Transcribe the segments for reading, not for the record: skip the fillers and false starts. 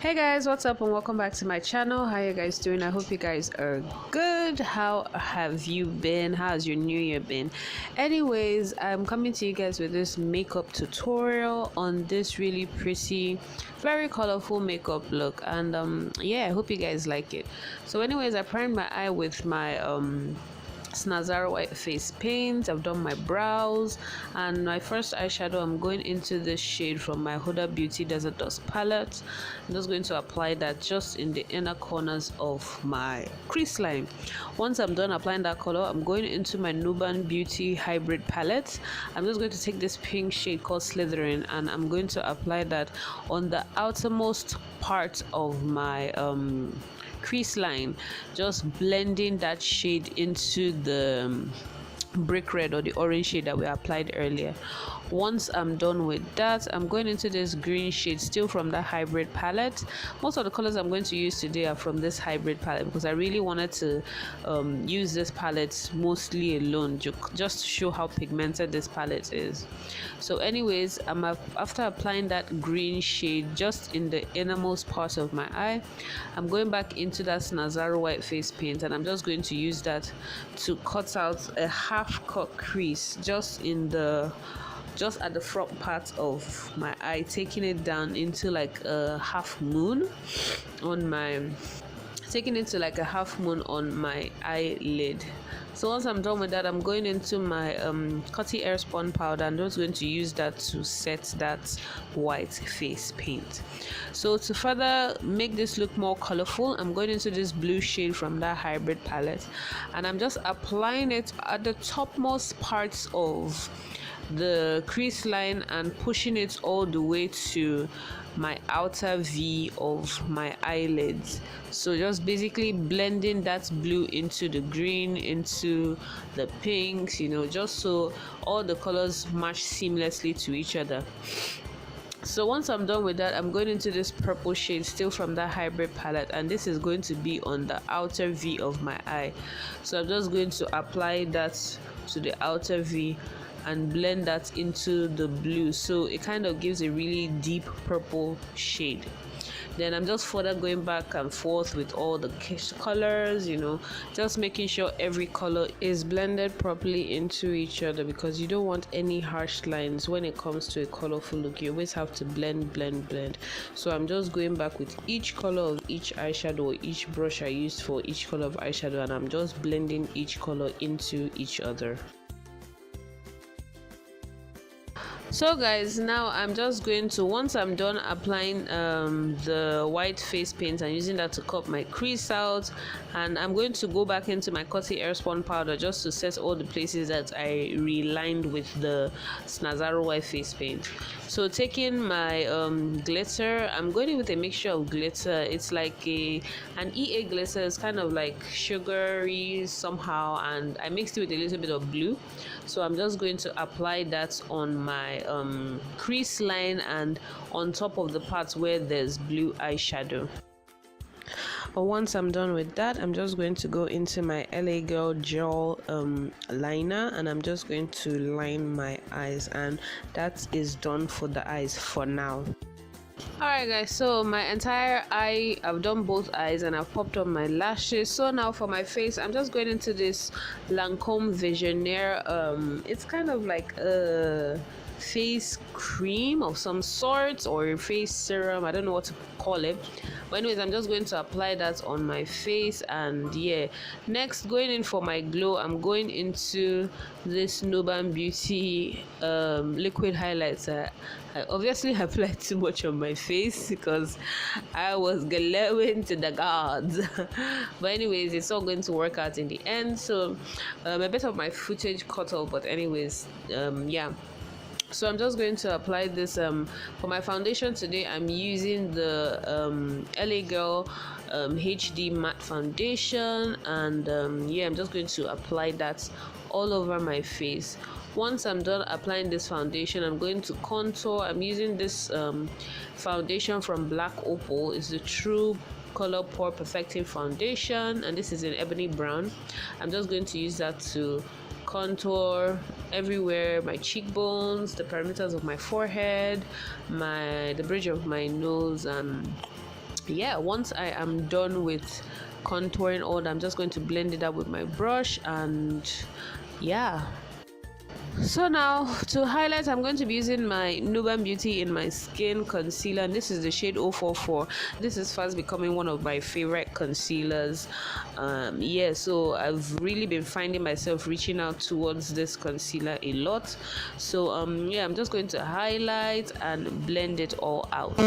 Hey guys, what's up and welcome back to my channel. How you guys doing? I hope you guys are good. How have you been? How's your new year been? Anyways, I'm coming to you guys with this makeup tutorial on this really pretty, very colorful makeup look, and yeah, I hope you guys like it. So anyways, I primed my eye with my Snazaro white face paint. I've done my brows, and my first eyeshadow, I'm going into this shade from my Huda Beauty Desert Dust palette. I'm just going to apply that just in the inner corners of my crease line. Once I'm done applying that color, I'm going into my Nuban Beauty hybrid palette. I'm just going to take this pink shade called Slytherin, and I'm going to apply that on the outermost part of my crease line, just blending that shade into the brick red or the orange shade that we applied earlier. Once I'm done with that, I'm going into this green shade, still from that hybrid palette. Most of the colors I'm going to use today are from this hybrid palette because I really wanted to use this palette mostly alone, just to show how pigmented this palette is. So anyways, after applying that green shade just in the innermost part of my eye, I'm going back into that Snazaro white face paint, and I'm just going to use that to cut out a half cut crease just at the front part of my eye, taking it down into like a half moon on my eyelid. So once I'm done with that, I'm going into my Coty Airspun powder, and I'm just going to use that to set that white face paint. So to further make this look more colorful, I'm going into this blue shade from that hybrid palette, and I'm just applying it at the topmost parts of the crease line and pushing it all the way to my outer V of my eyelids. So just basically blending that blue into the green, into the pinks, just so all the colors match seamlessly to each other. So once I'm done with that, I'm going into this purple shade, still from that hybrid palette, and this is going to be on the outer V of my eye. So I'm just going to apply that to the outer V and blend that into the blue, so it kind of gives a really deep purple shade. Then I'm just further going back and forth with all the colors, just making sure every color is blended properly into each other, because you don't want any harsh lines when it comes to a colorful look. You always have to blend. So I'm just going back with each color of each eyeshadow, or each brush I used for each color of eyeshadow, and I'm just blending each color into each other. So guys, now I'm just going to, once I'm done applying the white face paint and using that to cut my crease out, and I'm going to go back into my Coty Airspun powder just to set all the places that I relined with the Snazaro white face paint. So taking my glitter, I'm going in with a mixture of glitter. It's like an EA glitter. It's kind of like sugary somehow, and I mixed it with a little bit of blue. So I'm just going to apply that on my crease line and on top of the parts where there's blue eyeshadow. But once I'm done with that, I'm just going to go into my LA Girl gel liner, and I'm just going to line my eyes, and that is done for the eyes for now. Alright guys, so my entire eye, I've done both eyes, and I've popped on my lashes. So now for my face, I'm just going into this Lancome Visionaire. It's kind of like a face cream of some sort, or face serum, I don't know what to call it, but anyways, I'm just going to apply that on my face. And yeah, next, going in for my glow, I'm going into this Nuban Beauty liquid highlighter. I obviously applied too much on my face because I was glowing to the gods. But anyways, it's all going to work out in the end. So a bit of my footage cut off, but anyways, yeah. So I'm just going to apply this for my foundation today. I'm using the LA Girl HD matte foundation, and yeah, I'm just going to apply that all over my face. Once I'm done applying this foundation, I'm going to contour. I'm using this foundation from Black Opal. It's the True Color Pore Perfecting Foundation, and this is in ebony brown. I'm just going to use that to contour everywhere, my cheekbones, the perimeters of my forehead, the bridge of my nose, and yeah, once I am done with contouring all, I'm just going to blend it out with my brush, and yeah. So now to highlight, I'm going to be using my Nuban Beauty in my skin concealer, and this is the shade 044. This is fast becoming one of my favorite concealers. Yeah, so I've really been finding myself reaching out towards this concealer a lot. So yeah, I'm just going to highlight and blend it all out.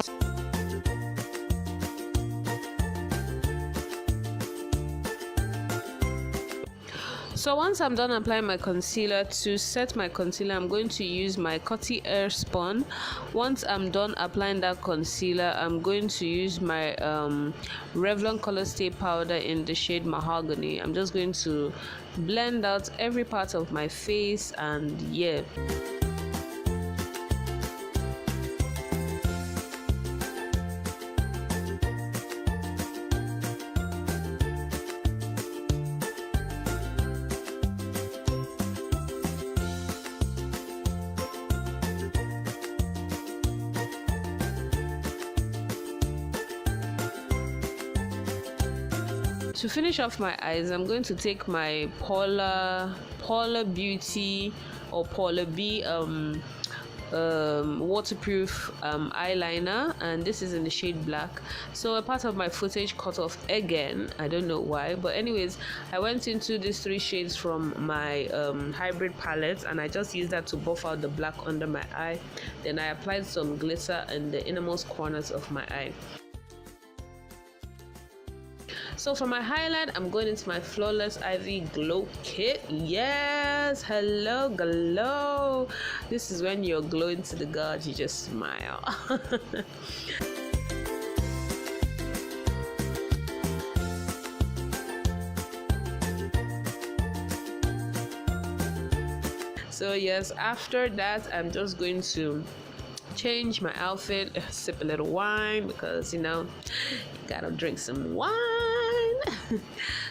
So once I'm done applying my concealer, to set my concealer, I'm going to use my Coty Air Spun. Once I'm done applying that concealer, I'm going to use my Revlon Color Stay Powder in the shade Mahogany. I'm just going to blend out every part of my face, and yeah. To finish off my eyes, I'm going to take my Paula Beauty or Paula B waterproof eyeliner, and this is in the shade black. So a part of my footage cut off again, I don't know why, but anyways, I went into these 3 shades from my hybrid palette, and I just used that to buff out the black under my eye. Then I applied some glitter in the innermost corners of my eye. So for my highlight, I'm going into my Flawless Ivy Glow Kit. Yes, hello, glow. This is when you're glowing to the god, you just smile. So yes, after that, I'm just going to change my outfit, sip a little wine, because you know, you gotta drink some wine.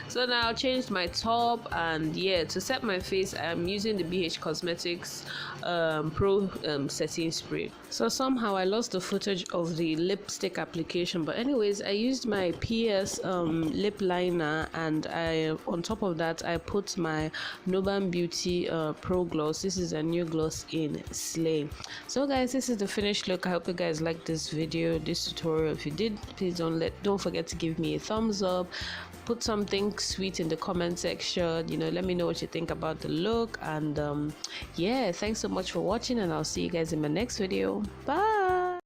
So now I changed my top, and yeah, to set my face, I'm using the BH Cosmetics Pro setting spray. So somehow I lost the footage of the lipstick application, but anyways, I used my PS lip liner, and on top of that I put my Nuban Beauty Pro Gloss. This is a new gloss in Slay. So guys, this is the finished look. I hope you guys liked this video, this tutorial. If you did, please don't forget to give me a thumbs up, put something sweet in the comment section, you know, let me know what you think about the look, and yeah, thanks so much for watching, and I'll see you guys in my next video. Bye.